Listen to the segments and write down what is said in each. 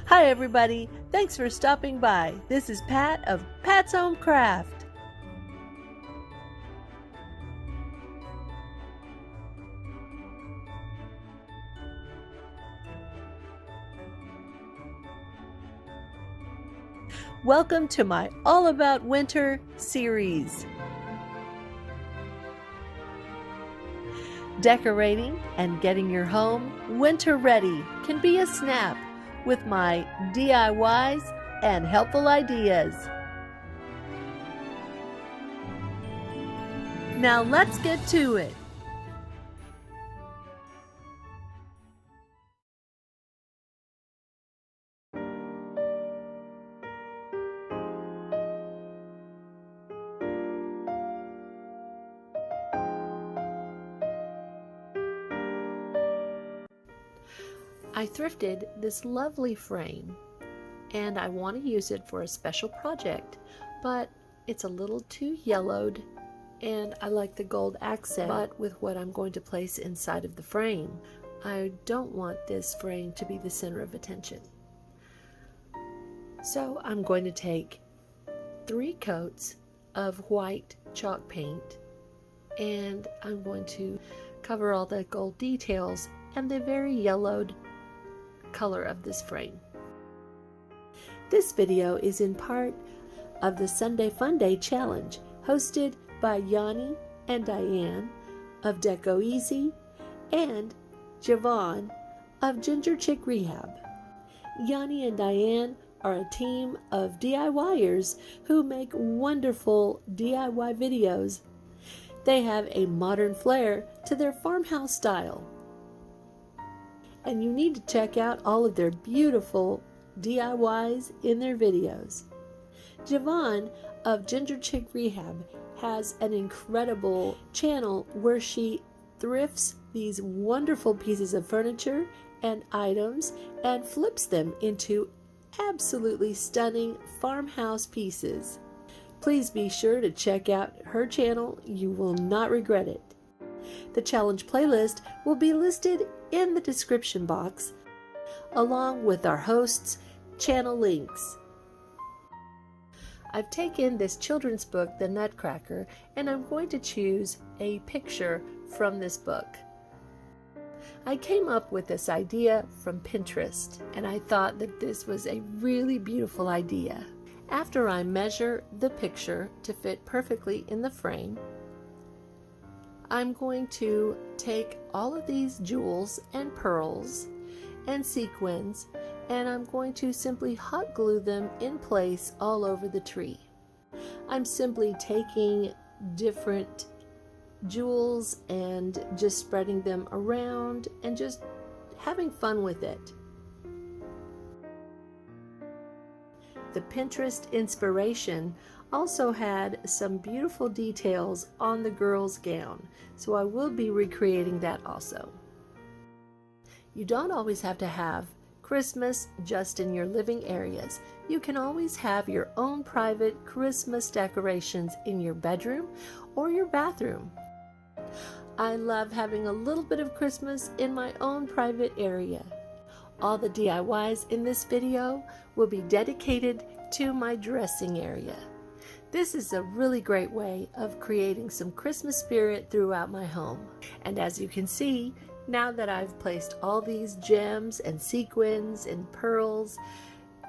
Hi everybody, thanks for stopping by. This is Pat of Pat's Home Craft. Welcome to my All About Winter series. Decorating and getting your home winter ready can be a snap with my DIYs and helpful ideas. Now let's get to it. I thrifted this lovely frame and I want to use it for a special project, but it's a little too yellowed and I like the gold accent, but with what I'm going to place inside of the frame, I don't want this frame to be the center of attention. So I'm going to take 3 coats of white chalk paint and I'm going to cover all the gold details and the very yellowed color of this frame. This video is in part of the Sunday Funday challenge hosted by Yanni and Diane of DECO Easy and Javon of GINGERCHICKREHAB. Yanni and Diane are a team of DIYers who make wonderful DIY videos. They have a modern flair to their farmhouse style. And you need to check out all of their beautiful DIYs in their videos. Javon of GINGERCHICKREHAB has an incredible channel where she thrifts these wonderful pieces of furniture and items and flips them into absolutely stunning farmhouse pieces. Please be sure to check out her channel. You will not regret it. The challenge playlist will be listed in the description box, along with our hosts' channel links. I've taken this children's book, The Nutcracker, and I'm going to choose a picture from this book. I came up with this idea from Pinterest, and I thought that this was a really beautiful idea. After I measure the picture to fit perfectly in the frame, I'm going to take all of these jewels and pearls and sequins and I'm going to simply hot glue them in place all over the tree. I'm simply taking different jewels and just spreading them around and just having fun with it. The Pinterest inspiration also had some beautiful details on the girl's gown, so I will be recreating that also. You don't always have to have Christmas just in your living areas. You can always have your own private Christmas decorations in your bedroom or your bathroom. I love having a little bit of Christmas in my own private area. All the DIYs in this video will be dedicated to my dressing area. This is a really great way of creating some Christmas spirit throughout my home. And as you can see, now that I've placed all these gems and sequins and pearls,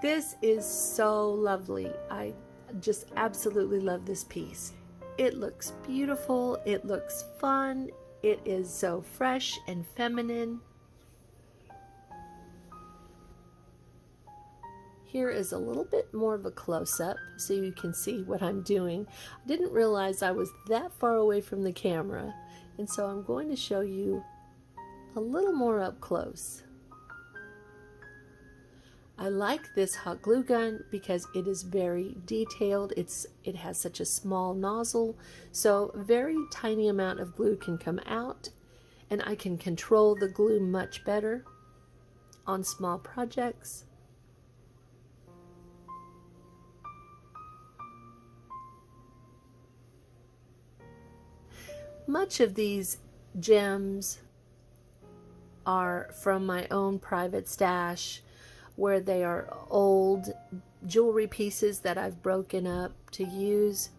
this is so lovely. I just absolutely love this piece. It looks beautiful, it looks fun, it is so fresh and feminine. Here is a little bit more of a close-up so you can see what I'm doing. I didn't realize I was that far away from the camera, and so I'm going to show you a little more up close. I like this hot glue gun because it is very detailed. It has such a small nozzle, so a very tiny amount of glue can come out, and I can control the glue much better on small projects. Much of these gems are from my own private stash where they are old jewelry pieces that I've broken up to use.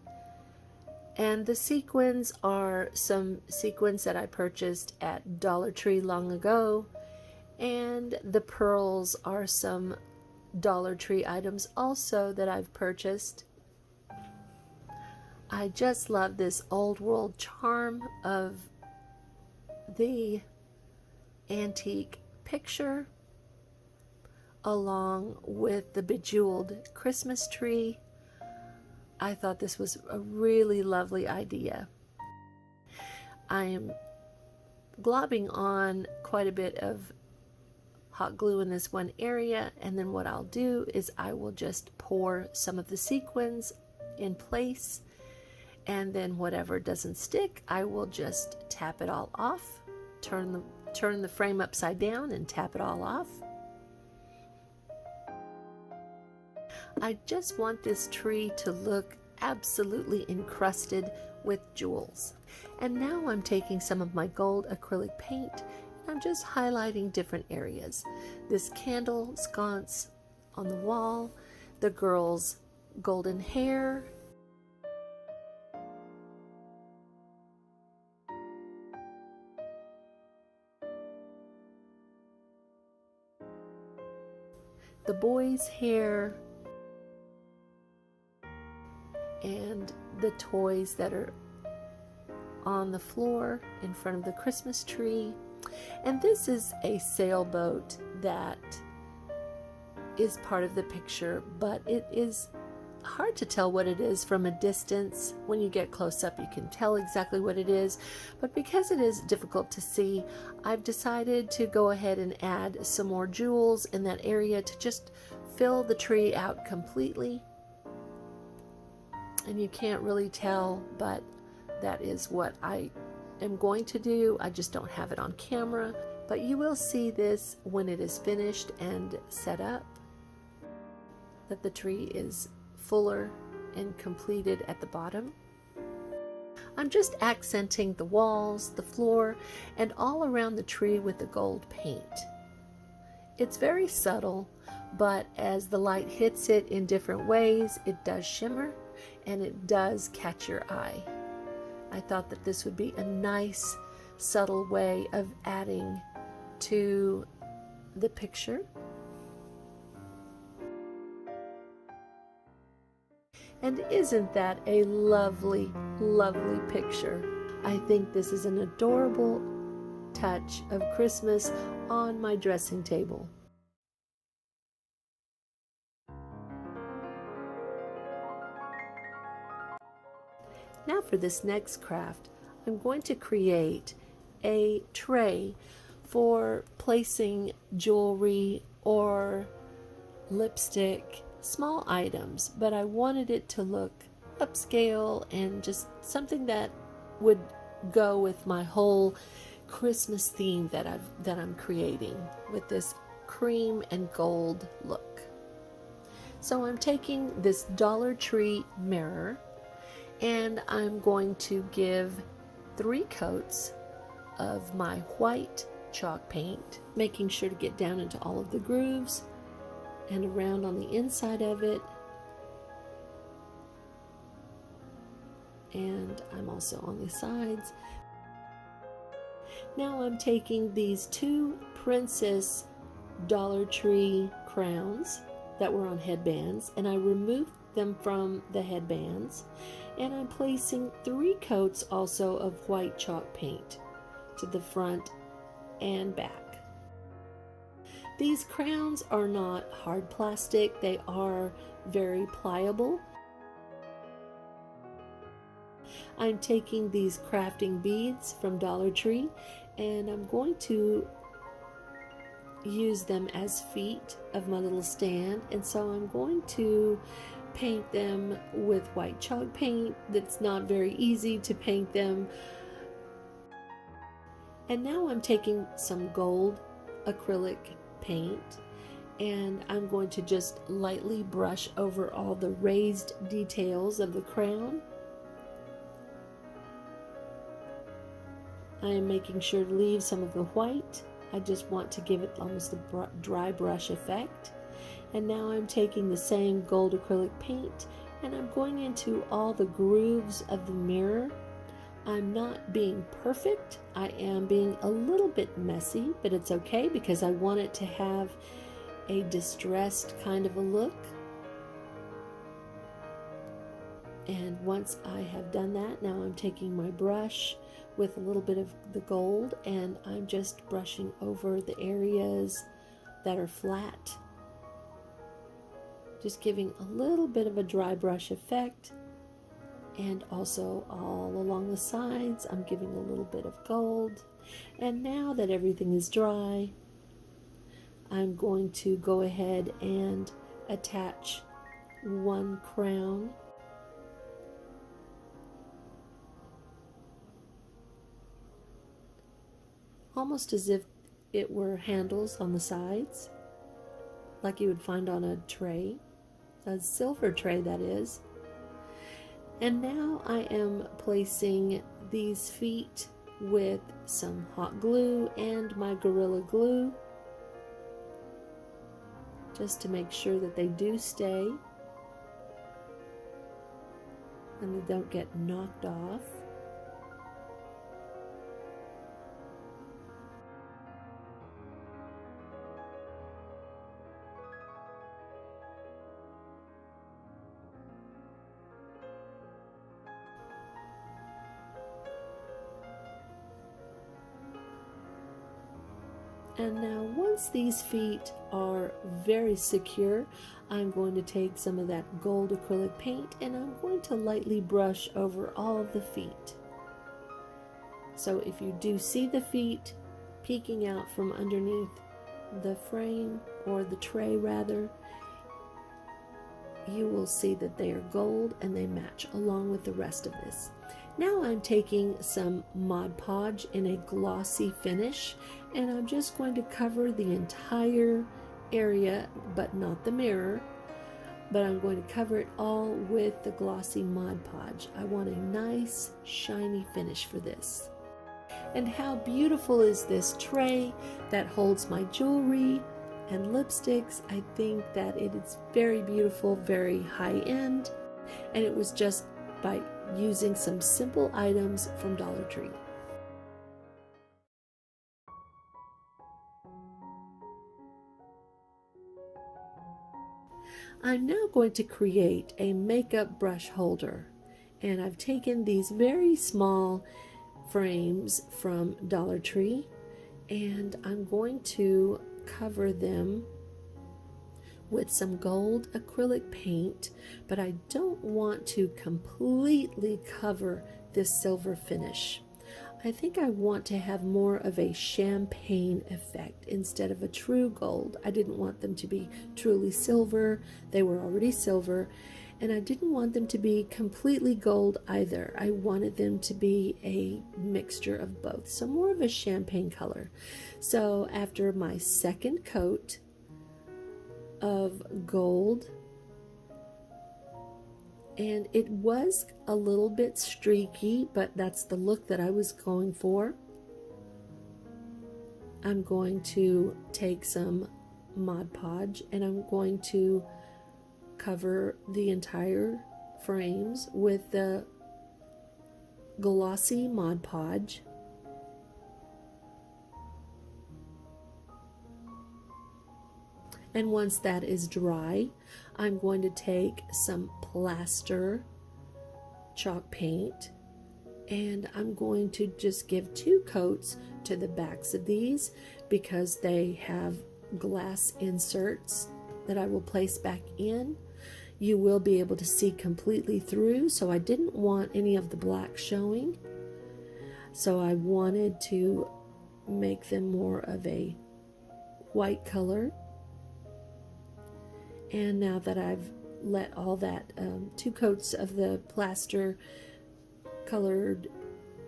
And the sequins are some sequins that I purchased at Dollar Tree long ago. And the pearls are some Dollar Tree items also that I've purchased. I just love this old world charm of the antique picture, along with the bejeweled Christmas tree. I thought this was a really lovely idea. I am globbing on quite a bit of hot glue in this one area, and then what I'll do is I will just pour some of the sequins in place, and then whatever doesn't stick, I will just tap it all off, turn the frame upside down and tap it all off. I just want this tree to look absolutely encrusted with jewels. And now I'm taking some of my gold acrylic paint and I'm just highlighting different areas. This candle sconce on the wall, the girl's golden hair, the boy's hair, and the toys that are on the floor in front of the Christmas tree. And this is a sailboat that is part of the picture, but it is hard to tell what it is from a distance. When you get close up, you can tell exactly what it is, but because it is difficult to see, I've decided to go ahead and add some more jewels in that area to just fill the tree out completely. And you can't really tell, but that is what I am going to do. I just don't have it on camera, but you will see this when it is finished and set up, that the tree is fuller and completed at the bottom. I'm just accenting the walls, the floor, and all around the tree with the gold paint. It's very subtle, but as the light hits it in different ways, it does shimmer and it does catch your eye. I thought that this would be a nice, subtle way of adding to the picture. And isn't that a lovely, lovely picture? I think this is an adorable touch of Christmas on my dressing table. Now for this next craft, I'm going to create a tray for placing jewelry or lipstick, small items, but I wanted it to look upscale and just something that would go with my whole Christmas theme that I'm creating with this cream and gold look. So I'm taking this Dollar Tree mirror and I'm going to give 3 coats of my white chalk paint, making sure to get down into all of the grooves and around on the inside of it. And I'm also on the sides. Now I'm taking these 2 Princess Dollar Tree crowns that were on headbands, and I removed them from the headbands, and I'm placing 3 coats also of white chalk paint to the front and back. These crowns are not hard plastic, they are very pliable. I'm taking these crafting beads from Dollar Tree and I'm going to use them as feet of my little stand, and so I'm going to paint them with white chalk paint. That's not very easy to paint them. And now I'm taking some gold acrylic paint and I'm going to just lightly brush over all the raised details of the crown. I am making sure to leave some of the white. I just want to give it almost a dry brush effect. And now I'm taking the same gold acrylic paint and I'm going into all the grooves of the mirror. I'm not being perfect. I am being a little bit messy, but it's okay because I want it to have a distressed kind of a look. And once I have done that, now I'm taking my brush with a little bit of the gold and I'm just brushing over the areas that are flat. Just giving a little bit of a dry brush effect. And also all along the sides, I'm giving a little bit of gold. And now that everything is dry, I'm going to go ahead and attach one crown. Almost as if it were handles on the sides, like you would find on a tray, a silver tray that is. And now I am placing these feet with some hot glue and my Gorilla Glue, just to make sure that they do stay and they don't get knocked off. And now once these feet are very secure, I'm going to take some of that gold acrylic paint and I'm going to lightly brush over all of the feet. So if you do see the feet peeking out from underneath the frame, or the tray rather, you will see that they are gold and they match along with the rest of this. Now I'm taking some Mod Podge in a glossy finish and I'm just going to cover the entire area, but not the mirror, but I'm going to cover it all with the glossy Mod Podge. I want a nice shiny finish for this. And how beautiful is this tray that holds my jewelry and lipsticks. I think that it is very beautiful, very high end, and it was just by using some simple items from Dollar Tree. I'm now going to create a makeup brush holder, and I've taken these very small frames from Dollar Tree and I'm going to cover them with some gold acrylic paint, but I don't want to completely cover this silver finish. I think I want to have more of a champagne effect instead of a true gold. I didn't want them to be truly silver. They were already silver, and I didn't want them to be completely gold either. I wanted them to be a mixture of both, so more of a champagne color. So after my second coat of gold, and it was a little bit streaky, but that's the look that I was going for. I'm going to take some Mod Podge and I'm going to cover the entire frames with the glossy Mod Podge. And once that is dry, I'm going to take some plaster chalk paint and I'm going to just give 2 coats to the backs of these because they have glass inserts that I will place back in. You will be able to see completely through, so I didn't want any of the black showing. So I wanted to make them more of a white color. And now that I've let all that 2 coats of the plaster colored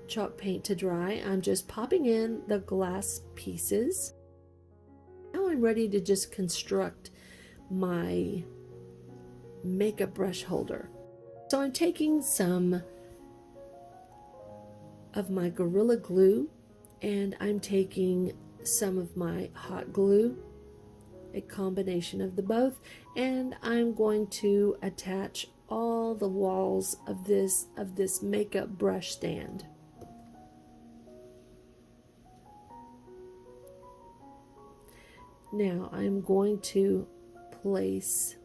chalk paint to dry, I'm just popping in the glass pieces. Now I'm ready to just construct my makeup brush holder. So I'm taking some of my Gorilla Glue and I'm taking some of my hot glue a combination of the both, and I'm going to attach all the walls of this makeup brush stand. Now I'm going to place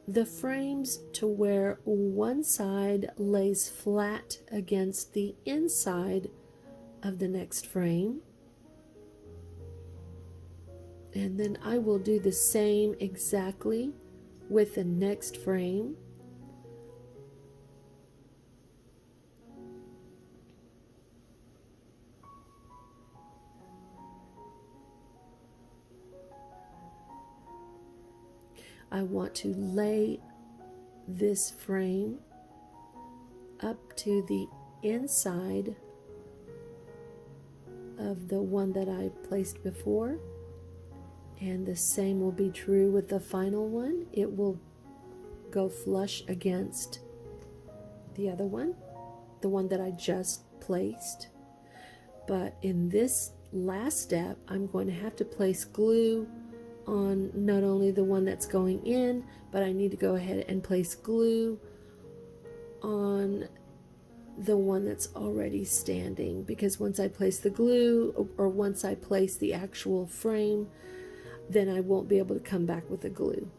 the frames to where one side lays flat against the inside of the next frame, and then I will do the same exactly with the next frame. I want to lay this frame up to the inside of the one that I placed before, and the same will be true with the final one. It will go flush against the other one, the one that I just placed. But in this last step, I'm going to have to place glue on not only the one that's going in, but I need to go ahead and place glue on the one that's already standing, because once I place the glue, or once I place the actual frame, then I won't be able to come back with the glue.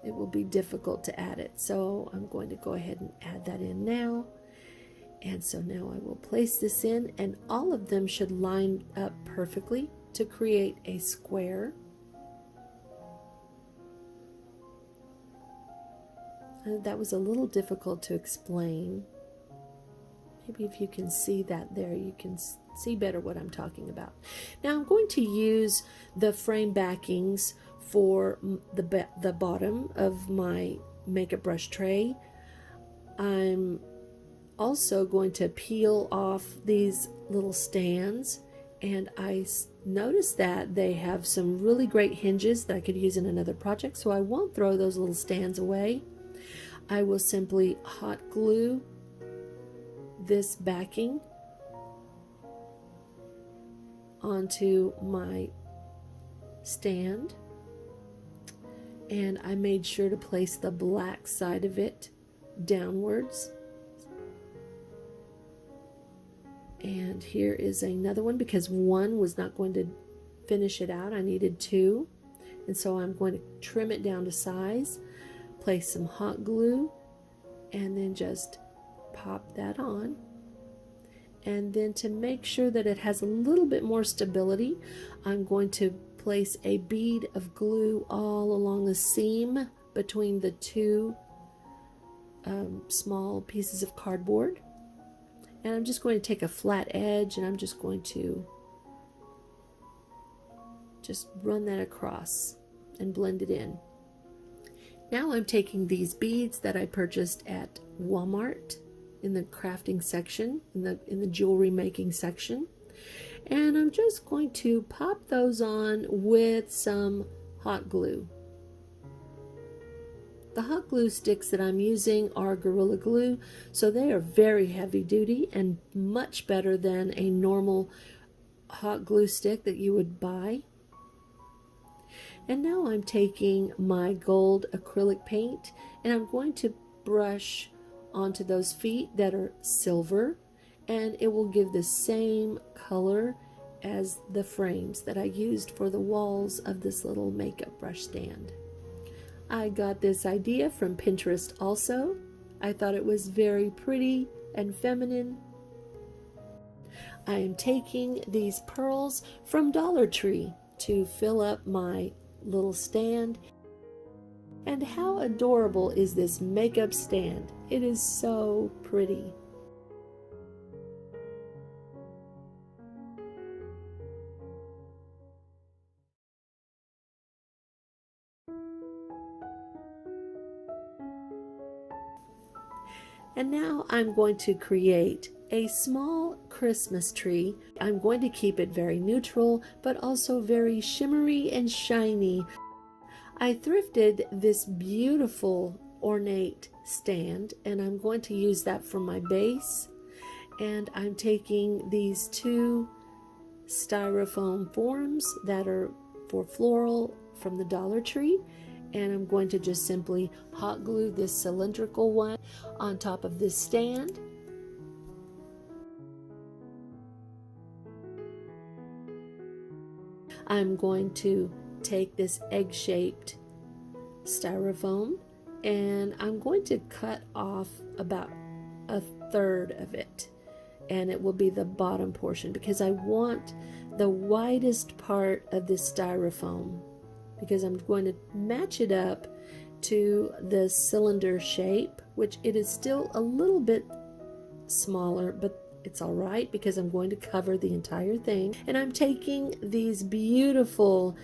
It will be difficult to add it. So I'm going to go ahead and add that in now. And so now I will place this in, and all of them should line up perfectly to create a square. That was a little difficult to explain. Maybe if you can see that there, you can see better what I'm talking about. Now I'm going to use the frame backings for the bottom of my makeup brush tray. I'm also going to peel off these little stands, and I noticed that they have some really great hinges that I could use in another project, so I won't throw those little stands away. I will simply hot glue this backing onto my stand, and I made sure to place the black side of it downwards. And here is another one, because one was not going to finish it out. I needed two, and so I'm going to trim it down to size, place some hot glue, and then just pop that on. And then to make sure that it has a little bit more stability, I'm going to place a bead of glue all along the seam between the two small pieces of cardboard. And I'm just going to take a flat edge, and I'm just going to just run that across and blend it in. Now I'm taking these beads that I purchased at Walmart in the crafting section, in the jewelry making section, and I'm just going to pop those on with some hot glue. The hot glue sticks that I'm using are Gorilla Glue, so they are very heavy duty and much better than a normal hot glue stick that you would buy. And now I'm taking my gold acrylic paint, and I'm going to brush onto those feet that are silver, and it will give the same color as the frames that I used for the walls of this little makeup brush stand. I got this idea from Pinterest also. I thought it was very pretty and feminine. I am taking these pearls from Dollar Tree to fill up my little stand. And how adorable is this makeup stand? It is so pretty. And now I'm going to create a small Christmas tree. I'm going to keep it very neutral, but also very shimmery and shiny. I thrifted this beautiful ornate stand, and I'm going to use that for my base. And I'm taking these two styrofoam forms that are for floral from the Dollar Tree, and I'm going to just simply hot glue this cylindrical one on top of this stand. I'm going to take this egg-shaped styrofoam and I'm going to cut off about a third of it, and it will be the bottom portion because I want the widest part of this styrofoam, because I'm going to match it up to the cylinder shape, which it is still a little bit smaller, but it's all right because I'm going to cover the entire thing. And I'm taking these beautiful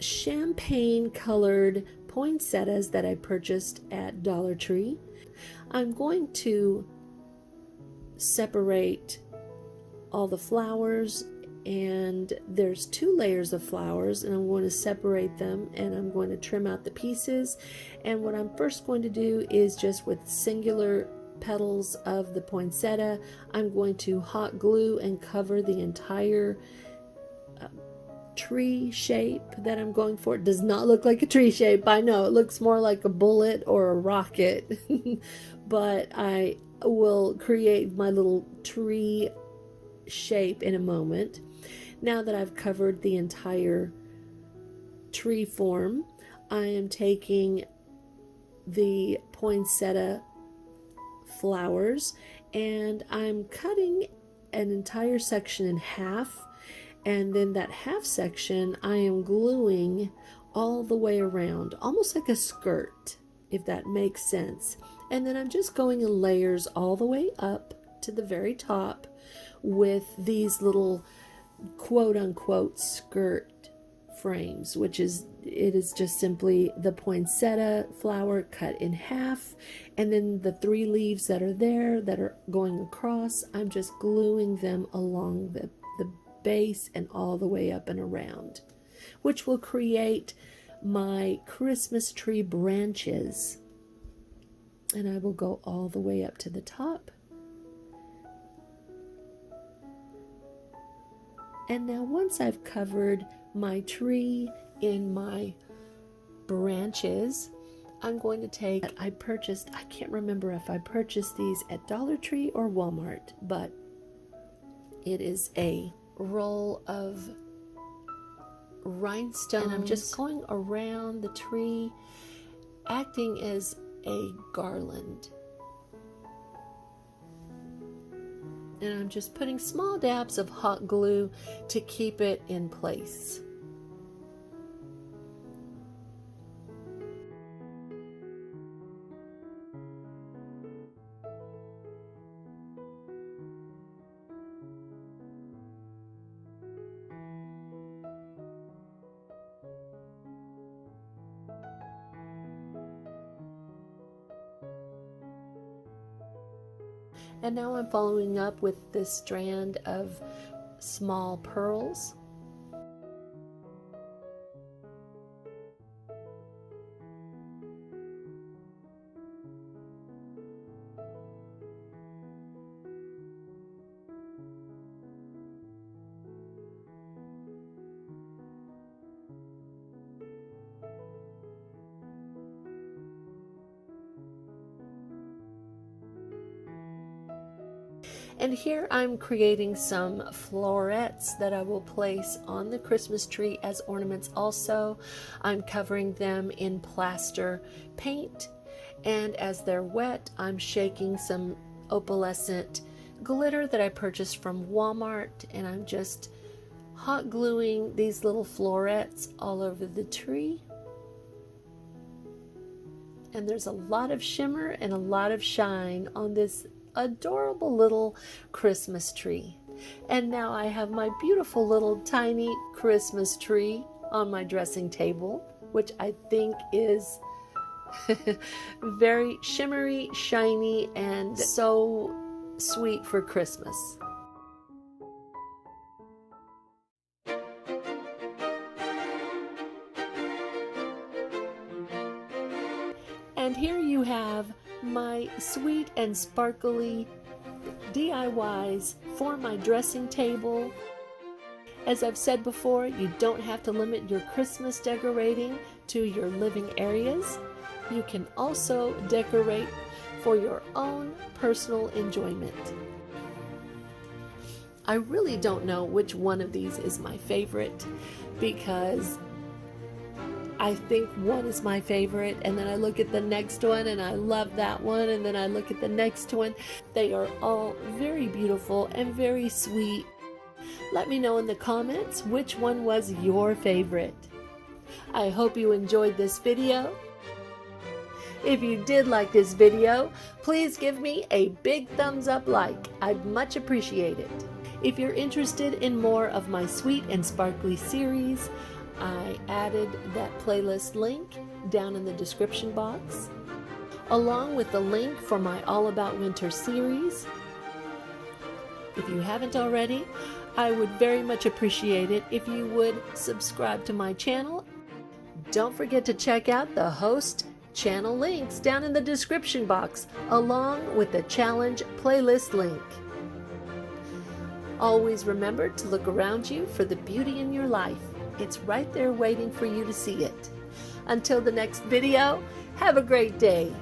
champagne colored poinsettias that I purchased at Dollar Tree. I'm going to separate all the flowers, and there's 2 layers of flowers, and I'm going to separate them and I'm going to trim out the pieces. And what I'm first going to do is just with singular petals of the poinsettia, I'm going to hot glue and cover the entire tree shape that I'm going for. It does not look like a tree shape, I know, it looks more like a bullet or a rocket but I will create my little tree shape in a moment. Now that I've covered the entire tree form, I am taking the poinsettia flowers and I'm cutting an entire section in half, and then that half section I am gluing all the way around, almost like a skirt, if that makes sense. And then I'm just going in layers all the way up to the very top with these little quote-unquote skirt frames, which is, it is just simply the poinsettia flower cut in half, and then the 3 leaves that are there that are going across, I'm just gluing them along the base and all the way up and around, which will create my Christmas tree branches. And I will go all the way up to the top. And now once I've covered my tree in my branches, I'm going to take, I can't remember if I purchased these at Dollar Tree or Walmart, but it is a roll of rhinestones, and I'm just going around the tree acting as a garland. And I'm just putting small dabs of hot glue to keep it in place. And now I'm following up with this strand of small pearls. And here I'm creating some florets that I will place on the Christmas tree as ornaments also. I'm covering them in plaster paint, and as they're wet, I'm shaking some opalescent glitter that I purchased from Walmart, and I'm just hot gluing these little florets all over the tree. And there's a lot of shimmer and a lot of shine on this adorable little Christmas tree. And now I have my beautiful little tiny Christmas tree on my dressing table, which I think is very shimmery, shiny, and so sweet for Christmas. And here you have my sweet and sparkly DIYs for my dressing table. As I've said before, you don't have to limit your Christmas decorating to your living areas. You can also decorate for your own personal enjoyment. I really don't know which one of these is my favorite, because I think one is my favorite, and then I look at the next one and I love that one, and then I look at the next one. They are all very beautiful and very sweet. Let me know in the comments which one was your favorite. I hope you enjoyed this video. If you did like this video, please give me a big thumbs up like. I'd much appreciate it. If you're interested in more of my Sweet and Sparkly series, I added that playlist link down in the description box, along with the link for my All About Winter series. If you haven't already, I would very much appreciate it if you would subscribe to my channel. Don't forget to check out the host channel links down in the description box, along with the challenge playlist link. Always remember to look around you for the beauty in your life. It's right there waiting for you to see it. Until the next video, have a great day.